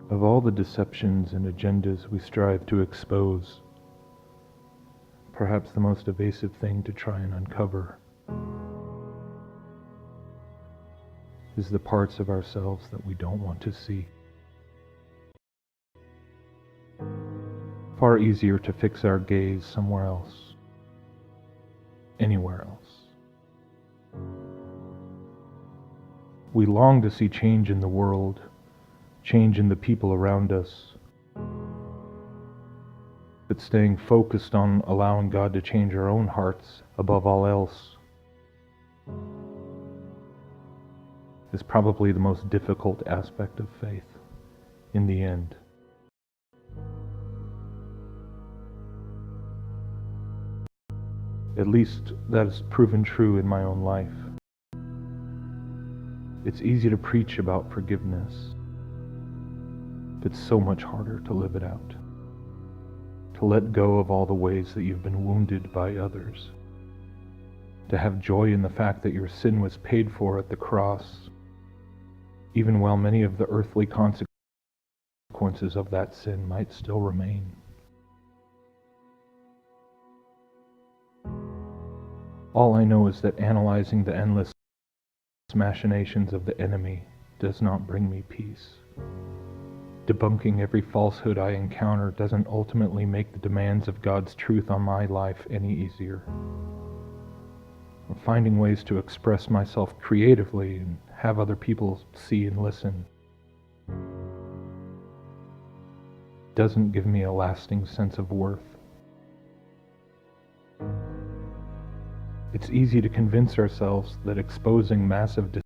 Of all the deceptions and agendas we strive to expose, perhaps the most evasive thing to try and uncover is the parts of ourselves that we don't want to see. Far easier to fix our gaze somewhere else, anywhere else. We long to see change in the world, change in the people around us, but staying focused on allowing God to change our own hearts above all else is probably the most difficult aspect of faith in the end. At least that has proven true in my own life. It's easy to preach about forgiveness, but it's so much harder to live it out. To let go of all the ways that you've been wounded by others. To have joy in the fact that your sin was paid for at the cross, even while many of the earthly consequences of that sin might still remain. All I know is that analyzing the endless machinations of the enemy does not bring me peace. Debunking every falsehood I encounter doesn't ultimately make the demands of God's truth on my life any easier. Or finding ways to express myself creatively and have other people see and listen doesn't give me a lasting sense of worth. It's easy to convince ourselves that exposing massive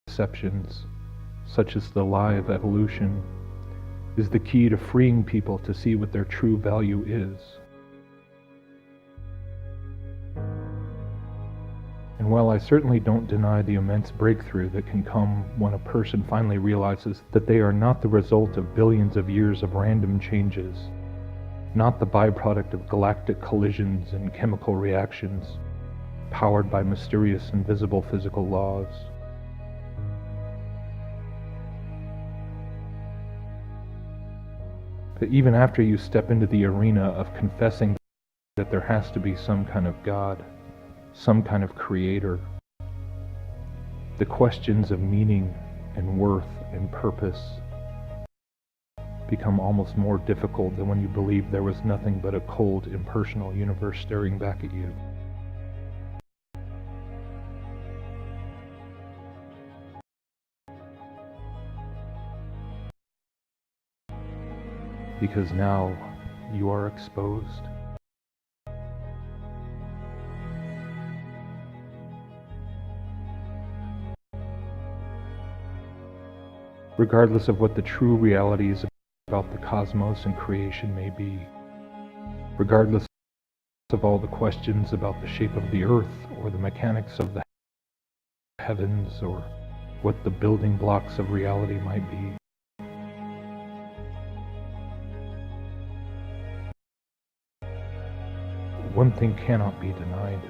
deceptions, such as the lie of evolution, is the key to freeing people to see what their true value is. And while I certainly don't deny the immense breakthrough that can come when a person finally realizes that they are not the result of billions of years of random changes, not the byproduct of galactic collisions and chemical reactions, powered by mysterious invisible physical laws, but even after you step into the arena of confessing that there has to be some kind of God, some kind of creator, the questions of meaning and worth and purpose become almost more difficult than when you believe there was nothing but a cold, impersonal universe staring back at you. Because now you are exposed. Regardless of what the true realities about the cosmos and creation may be, regardless of all the questions about the shape of the earth or the mechanics of the heavens or what the building blocks of reality might be, one thing cannot be denied.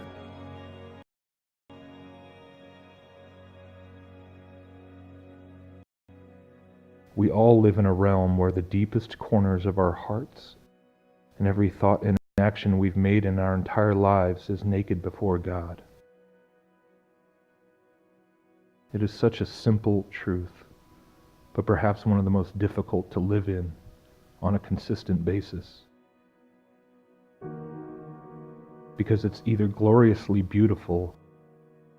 We all live in a realm where the deepest corners of our hearts and every thought and action we've made in our entire lives is naked before God. It is such a simple truth, but perhaps one of the most difficult to live in on a consistent basis. Because it's either gloriously beautiful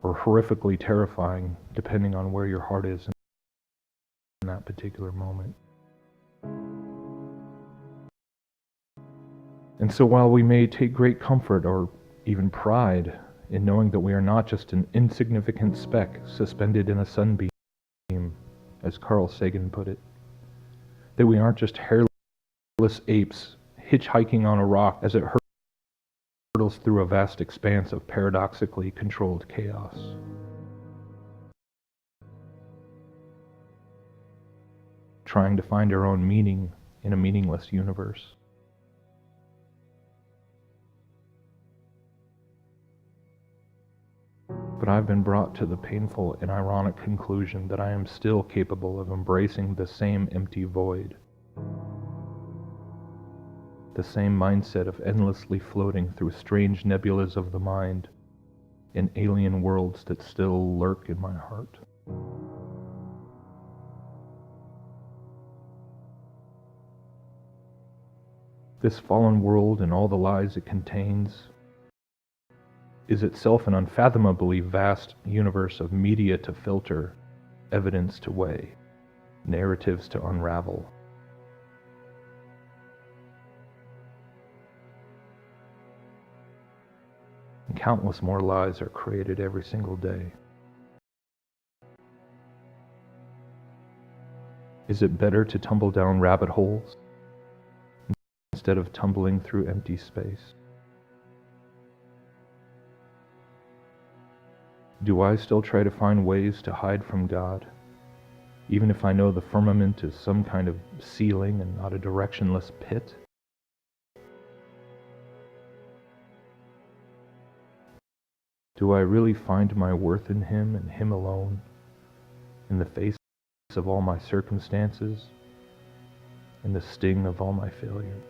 or horrifically terrifying, depending on where your heart is in that particular moment. And so while we may take great comfort or even pride in knowing that we are not just an insignificant speck suspended in a sunbeam, as Carl Sagan put it, that we aren't just hairless apes hitchhiking on a rock as it hurtles through a vast expanse of paradoxically controlled chaos. Trying to find our own meaning in a meaningless universe. But I've been brought to the painful and ironic conclusion that I am still capable of embracing the same empty void the same mindset of endlessly floating through strange nebulas of the mind in alien worlds that still lurk in my heart. This fallen world and all the lies it contains is itself an unfathomably vast universe of media to filter, evidence to weigh, narratives to unravel. And countless more lies are created every single day. Is it better to tumble down rabbit holes instead of tumbling through empty space? Do I still try to find ways to hide from God, even if I know the firmament is some kind of ceiling and not a directionless pit? Do I really find my worth in Him and Him alone, in the face of all my circumstances, in the sting of all my failures?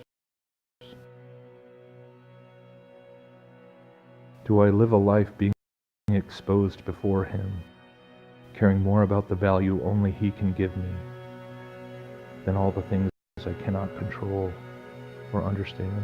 Do I live a life being exposed before Him, caring more about the value only He can give me than all the things I cannot control or understand?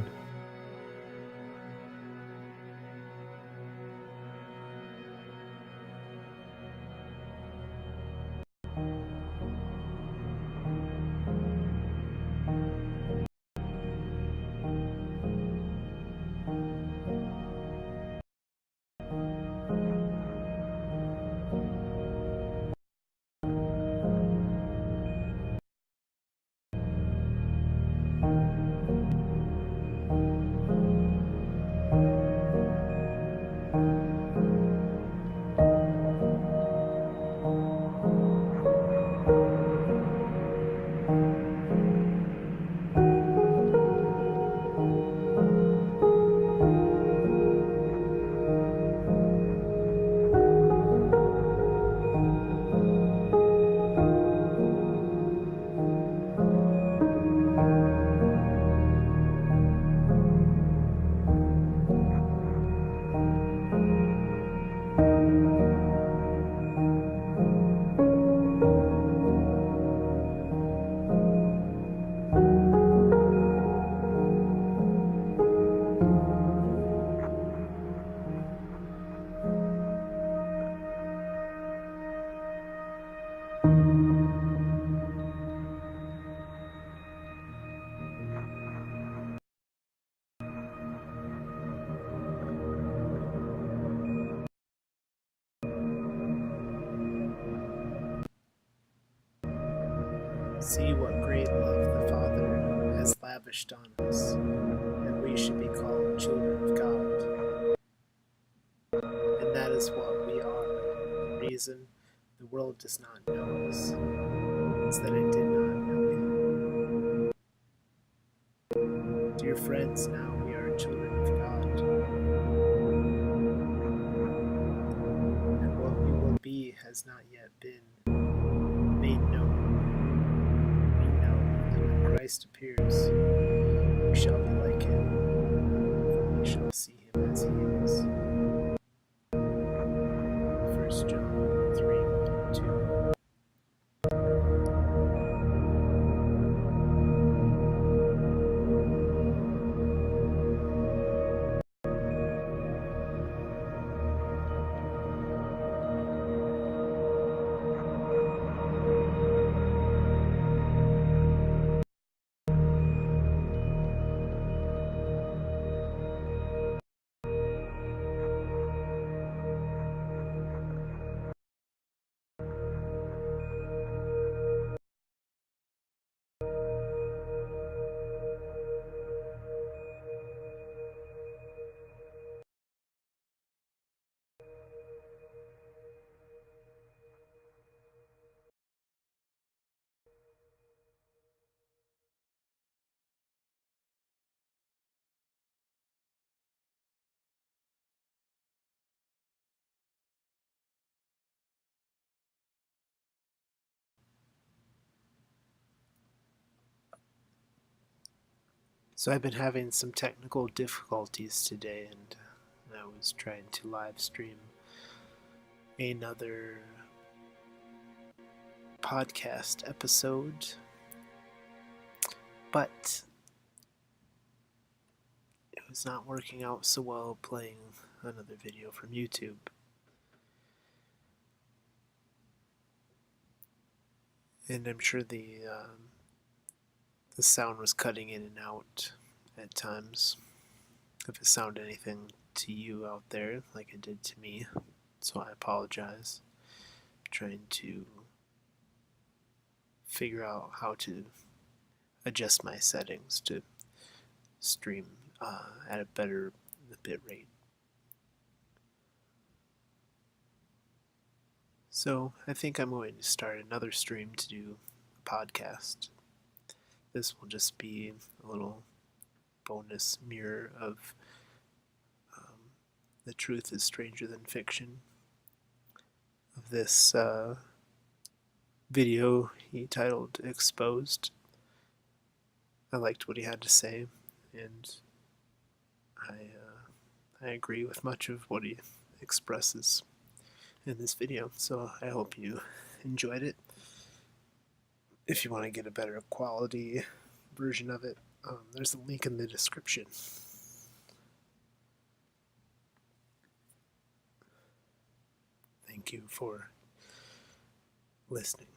See what great love the Father has lavished on us, and we should be called children of God. And that is what we are. The reason the world does not know us is that it did not know Him. Dear friends, now we are children of God. And what we will be has not yet been made known. Christ appears, we shall be like Him, for we shall see Him as He is. 1 John 3:2. So I've been having some technical difficulties today, and I was trying to live stream another podcast episode, but it was not working out so well playing another video from YouTube. And I'm sure the sound was cutting in and out at times. If it sounded anything to you out there, like it did to me, so I apologize. I'm trying to figure out how to adjust my settings to stream at a better bit rate. So I think I'm going to start another stream to do a podcast. This will just be a little bonus mirror of The Truth is Stranger Than Fiction, of this video he titled Exposed. I liked what he had to say, and I agree with much of what he expresses in this video, so I hope you enjoyed it. If you want to get a better quality version of it, there's a link in the description. Thank you for listening.